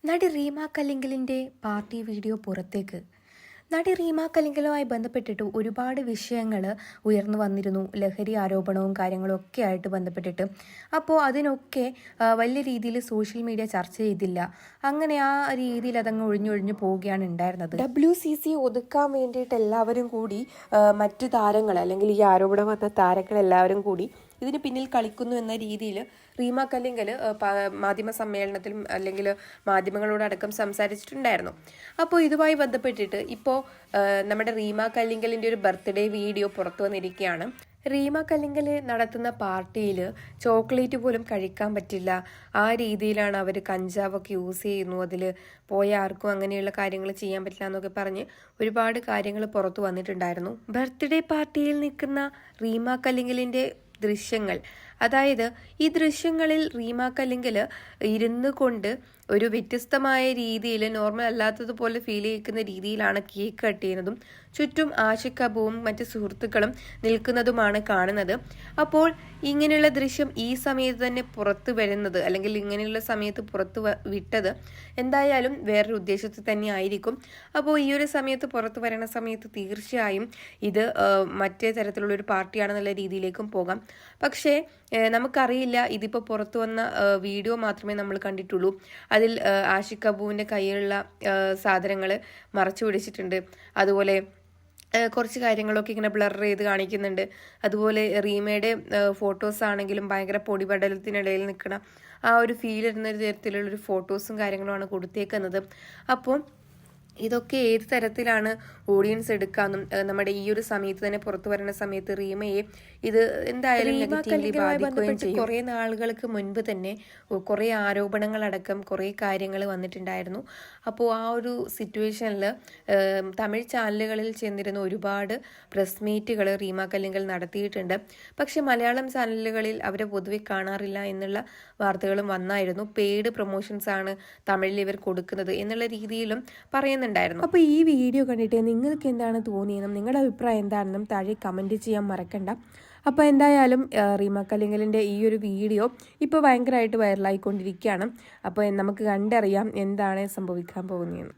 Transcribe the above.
നടി Reema കല്ലിങ്കലിൻ്റെ party video പുറത്തേക്ക്. നടി റീമ കല്ലിങ്കലുമായി ബന്ധപ്പെട്ടിട്ട് ഒരുപാട് വിഷയങ്ങൾ ഉയർന്നു വന്നിരുന്നു. ലഹരി ആരോപണവും കാര്യങ്ങളും ഒക്കെ ആയിട്ട് ബന്ധപ്പെട്ടിട്ട്. അപ്പോൾ അതിനൊക്കെ വലിയ രീതിയിൽ സോഷ്യൽ മീഡിയ ചർച്ച ചെയ്തില്ല. അങ്ങനെ ആ രീതിയിൽ അതങ്ങ് ഒഴിഞ്ഞൊഴിഞ്ഞു പോവുകയാണ് ഉണ്ടായിരുന്നത്. WCC ഒതുക്കാൻ വേണ്ടിയിട്ട് എല്ലാവരും കൂടി മറ്റു താരങ്ങൾ അല്ലെങ്കിൽ ഈ ആരോപണം വന്ന താരങ്ങൾ എല്ലാവരും കൂടി ഇതിന് പിന്നിൽ കളിക്കുന്നു എന്ന രീതിയിൽ റീമ കല്ലിങ്കൽ മാധ്യമ സമ്മേളനത്തിലും അല്ലെങ്കിൽ മാധ്യമങ്ങളോടടക്കം സംസാരിച്ചിട്ടുണ്ടായിരുന്നു. അപ്പോൾ ഇതുമായി ബന്ധപ്പെട്ടിട്ട് ഇപ്പോൾ നമ്മുടെ റീമ കല്ലിങ്കലിൻ്റെ ഒരു ബർത്ത്ഡേ വീഡിയോ പുറത്തു വന്നിരിക്കുകയാണ്. റീമ കല്ലിങ്കൽ നടത്തുന്ന പാർട്ടിയിൽ ചോക്ലേറ്റ് പോലും കഴിക്കാൻ പറ്റില്ല, ആ രീതിയിലാണ് അവർ കഞ്ചാവൊക്കെ യൂസ് ചെയ്യുന്നു, അതിൽ പോയ ആർക്കും അങ്ങനെയുള്ള കാര്യങ്ങൾ ചെയ്യാൻ പറ്റില്ല എന്നൊക്കെ പറഞ്ഞ് ഒരുപാട് കാര്യങ്ങൾ പുറത്തു വന്നിട്ടുണ്ടായിരുന്നു. ബർത്ത്ഡേ പാർട്ടിയിൽ നിൽക്കുന്ന റീമ കല്ലിങ്കലിൻ്റെ ദൃശ്യങ്ങൾ, അതായത് ഈ ദൃശ്യങ്ങളിൽ റീമ കല്ലിങ്കൽ ഇരുന്നു കൊണ്ട് ഒരു വ്യത്യസ്തമായ രീതിയിൽ നോർമൽ അല്ലാത്തതുപോലെ ഫീൽ ചെയ്യിക്കുന്ന രീതിയിലാണ് കേക്ക് കട്ട് ചെയ്യുന്നതും ചുറ്റും ആഷിഖ് അബുവും മറ്റ് സുഹൃത്തുക്കളും നിൽക്കുന്നതുമാണ് കാണുന്നത്. അപ്പോൾ ഇങ്ങനെയുള്ള ദൃശ്യം ഈ സമയത്ത് തന്നെ പുറത്തു വരുന്നത് അല്ലെങ്കിൽ ഇങ്ങനെയുള്ള സമയത്ത് പുറത്തു വിട്ടത് എന്തായാലും വേറൊരു ഉദ്ദേശത്തിൽ തന്നെ ആയിരിക്കും. അപ്പോൾ ഈ ഒരു സമയത്ത് പുറത്തു വരുന്ന സമയത്ത് തീർച്ചയായും ഇത് മറ്റേ തരത്തിലുള്ളൊരു പാർട്ടിയാണെന്നുള്ള രീതിയിലേക്കും പോകാം. പക്ഷേ നമുക്കറിയില്ല, ഇതിപ്പോൾ പുറത്തു വന്ന വീഡിയോ മാത്രമേ നമ്മൾ കണ്ടിട്ടുള്ളൂ. അതിൽ ആഷിഖ് അബുവിൻ്റെ കയ്യിലുള്ള സാധനങ്ങൾ മറച്ചു പിടിച്ചിട്ടുണ്ട്. അതുപോലെ കുറച്ച് കാര്യങ്ങളൊക്കെ ഇങ്ങനെ ബ്ലർ ചെയ്ത് കാണിക്കുന്നുണ്ട്. അതുപോലെ റീമയുടെ ഫോട്ടോസ് ആണെങ്കിലും ഭയങ്കര പൊടിപടലത്തിനിടയിൽ നിൽക്കുന്ന ആ ഒരു ഫീൽ വരുന്ന തരത്തിലുള്ളൊരു ഫോട്ടോസും കാര്യങ്ങളുമാണ് കൊടുത്തേക്കുന്നത്. അപ്പോൾ ഇതൊക്കെ ഏത് തരത്തിലാണ് ഓഡിയൻസ് എടുക്കാമെന്നും നമ്മുടെ ഈ ഒരു സമയത്ത് തന്നെ പുറത്തു വരുന്ന സമയത്ത് റീമയെ ഇത് എന്തായാലും നെഗറ്റീവ്ലി ബാധിക്കുകയും ചെയ്യും. കുറേ നാളുകൾക്ക് മുൻപ് തന്നെ കുറേ ആരോപണങ്ങളടക്കം കുറേ കാര്യങ്ങൾ വന്നിട്ടുണ്ടായിരുന്നു. അപ്പോൾ ആ ഒരു സിറ്റുവേഷനിൽ തമിഴ് ചാനലുകളിൽ ചെന്നിരുന്ന ഒരുപാട് പ്രസ് മീറ്റുകൾ റീമ കല്ലിങ്കൽ നടത്തിയിട്ടുണ്ട്. പക്ഷെ മലയാളം ചാനലുകളിൽ അവരെ പൊതുവെ കാണാറില്ല എന്നുള്ള വാർത്തകളും വന്നായിരുന്നു. പെയ്ഡ് പ്രൊമോഷൻസ് ആണ് തമിഴിൽ ഇവർ കൊടുക്കുന്നത് എന്നുള്ള രീതിയിലും പറയുന്നുണ്ടായിരുന്നു. അപ്പോൾ ഈ വീഡിയോ കണ്ടിട്ട് നിങ്ങൾക്ക് എന്താണ് തോന്നിയെന്നും നിങ്ങളുടെ അഭിപ്രായം എന്താണെന്നും താഴെ കമൻറ്റ് ചെയ്യാൻ മറക്കണ്ട. അപ്പോൾ എന്തായാലും റീമ കല്ലിങ്കലിൻ്റെ ഈ ഒരു വീഡിയോ ഇപ്പോൾ ഭയങ്കരമായിട്ട് വൈറലായിക്കൊണ്ടിരിക്കുകയാണ്. അപ്പോൾ നമുക്ക് കണ്ടറിയാം എന്താണ് സംഭവിക്കാൻ പോകുന്നതെന്ന്.